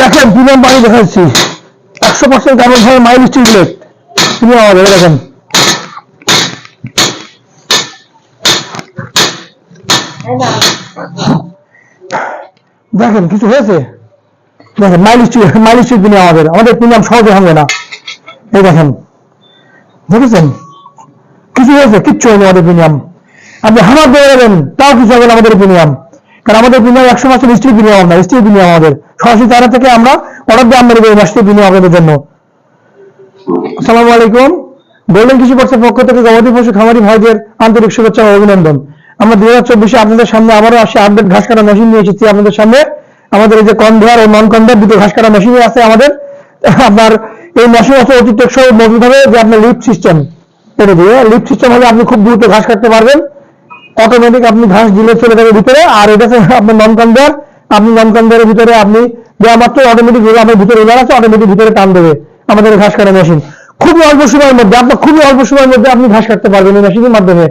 দেখেন প্রিমিয়াম পানি দেখাচ্ছি 100% carbon fibre mild still plate premium আমাদের দেখেন দেখেন কিছু হয়েছে দেখেন মাইল স্টিল প্রিমিয়াম আমাদের প্রিমিয়াম সহজে হবে না এই দেখেন দেখেছেন কিছু হয়েছে কিচ্ছু হয়নি আমাদের প্রিমিয়াম আপনি হামার দিয়ে দেবেন তাও কিছু হবে না আমাদের প্রিমিয়াম কারণ আমাদের প্রিমিয়াম 100% স্টিল প্রিমিয়াম না স্টিল প্রিমিয়াম আমাদের সরাসরি চায়না থেকে আমরা অর্ডার দিয়ে আমরা দেবো স্টিল প্রিমিয়াম আপনাদের জন্য। আসসালামু আলাইকুম গোল্ডেন কৃষি পক্ষের পক্ষ থেকে গবাদি পশু খামারি ভাইদের আন্তরিক শুভেচ্ছা ও অভিনন্দন। আমরা 2024 আপনাদের সামনে আবারও আসি আপডেট ঘাস কাটা মেশিন নিয়ে এসেছি আপনাদের সামনে। আমাদের এই যে কনভেয়ার ও নন কনভেয়ার দুটো ঘাস কাটা মেশিন আছে আমাদের। আপনার এই মেশিন আছে অতি টেকসই মজবুত হবে যে আপনার লিফট সিস্টেম এটা দিয়ে লিফট সিস্টেম হলে আপনি খুব দ্রুত ঘাস কাটতে পারবেন অটোমেটিক আপনি ঘাস দিলে চলে যাবে ভিতরে। আর এটা আপনার নন কনভেয়ার আপনি নন কনভেয়ারের ভিতরে আপনি দেওয়া মাত্র অটোমেটিক আমার ভিতরে এবার আছে অটোমেটিক ভিতরে টান দেবে আমাদের ঘাস কাটা মেশিন। খুবই অল্প সময়ের মধ্যে আপনার খুবই অল্প সময়ের মধ্যে আপনি ঘাস কাটতে পারবেন এই মেশিনের মাধ্যমে।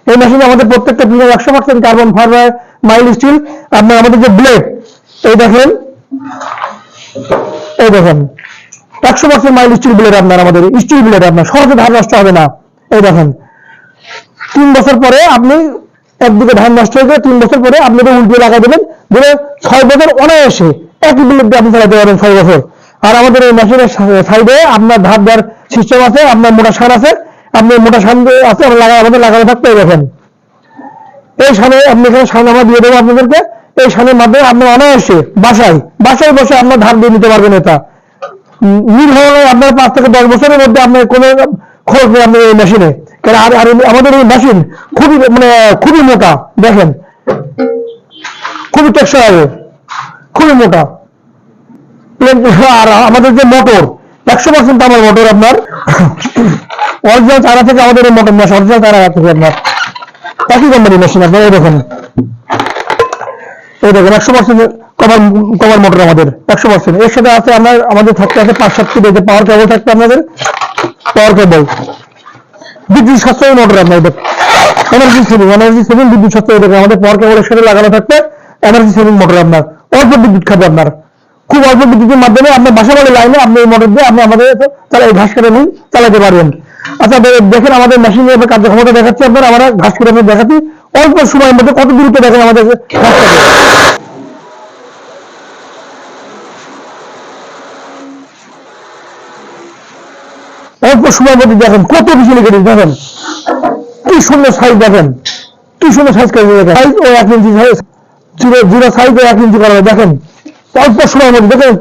এই মেশিনে আমাদের প্রত্যেকটা premium 100% carbon fibre mild steel. আপনার আমাদের যে ব্লেড এই দেখেন 100% মাইল স্টিল ব্লেড আপনার আমাদের স্টিল ব্লেড আপনার সহজে ধার নষ্ট হবে না। এই দেখেন 3 বছর পরে আপনি একদিকে ধান নষ্ট হয়ে গেলে 3 বছর পরে আপনি এটা উল্টিয়ে লাগাই দেবেন ধরে 6 বছর অনায়াসে একই ব্লেড দিয়ে আপনি চালাতে পারবেন 6 বছর। আর আমাদের এই মেশিনের সাইডে আপনার ধার দেওয়ার সিস্টেম আছে আপনার মোটা সার আছে আপনি মোটা সার আছে আমাদের লাগানো থাকতে দেখেন এই সামনে আপনি এখানে সামনে আমরা দিয়ে দেবো আপনাদেরকে। এই সামনের মাধ্যমে আপনি অনায়াসে বাসায় বসে আপনার ধার দিয়ে নিতে পারবেন। এটা নির্ভয়ে আপনার 5 থেকে 10 বছরের মধ্যে আপনার কোনো খরচ নেই আপনার এই মেশিনে। আর আমাদের এই মেশিন খুবই মোটা দেখেন খুবই টেকসই হবে খুবই মোটা। আর আমাদের যে মোটর 100% আমার মোটর আপনার অরিজিনাল চায়না থেকে আমাদের এই মোটর মেশিন অরিজিনাল চায়না থেকে আপনার একই কোম্পানি মেশিন আপনার এই দেখেন 100% কভার মোটর আমাদের 100%। এর সাথে আছে আমাদের থাকতে আছে 5-7 ফিট পাওয়ার কেবল থাকতে আপনাদের পাওয়ার কেবল বিদ্যুৎ সাশ্রয়ী মোটর আপনাদের এনার্জি সেভিং বিদ্যুৎ সাশ্রয়ী আমাদের পাওয়ার কেবলের সাথে লাগানো থাকতে এনার্জি সেভিং মোটর আপনার অল্প বিদ্যুৎ খাবে আপনার খুব অল্প বিদ্যুতের মাধ্যমে আপনার বাসা বাড়ির লাইনে আপনি এই মোটর দিয়ে আপনি আমাদের এই ঘাস কেটে নিয়ে চালাতে পারবেন। আচ্ছা দেখেন আমাদের মেশিনের কার্যক্ষমতা দেখাচ্ছি আপনার আমরা ঘাস কেটে দেখাচ্ছি অল্প সময়ের মধ্যে কত দ্রুত দেখেন আমাদের ঘাস কাটে অল্প সময়ের মধ্যে দেখেন কত বিজলি কেটে দেখেন কি সুন্দর সাইজ দেখেন কি সুন্দর সাইজ কেটে দেখেন সাইজ ও 1 ইঞ্চি জিরো সাইজ ও 1 ইঞ্চি করা দেখেন অল্প সময়ের মধ্যে দেখেন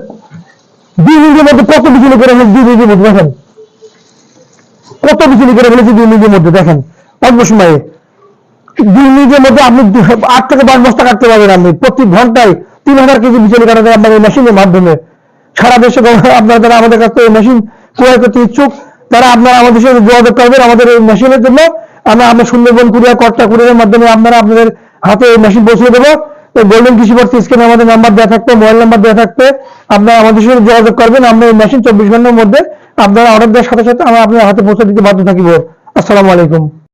2 মিনিটের মধ্যে কত বিজলি করে ফেলেছে 2 মিনিটের মধ্যে দেখেন কত বিজলি করে ফেলেছে 2 মিনিটের মধ্যে দেখেন অল্প সময়ে 2 মিনিটের মধ্যে আপনি 8 থেকে 10 বস্তা কাটতে পারবেন আপনি প্রতি ঘন্টায় 3000 কেজি বিজলি কাটা যায় আপনার এই মেশিনের মাধ্যমে। সারা দেশে আপনারা যারা আমাদের কাছ থেকে মেশিন ক্রয় করতে ইচ্ছুক তারা আপনারা আমাদের সাথে যোগাযোগ করবেন আমাদের এই মেশিনের জন্য। আমরা সুন্দরবন কুরিয়ার কর্তা কুরিয়ারের মাধ্যমে আপনাদের হাতে এই মেশিন পৌঁছে দেবো। গোল্ডেন কৃষি পক্ষ স্ক্রিনে আমাদের নাম্বার দেওয়া থাকবে মোবাইল নাম্বার দেওয়া থাকবে আপনারা আমাদের সাথে যোগাযোগ করবেন। আমরা এই মেশিন 24 ঘন্টার মধ্যে আপনারা অর্ডার দেওয়ার সাথে সাথে আমরা আপনার হাতে পৌঁছে দিতে বাধ্য থাকিব। আসসালামু আলাইকুম।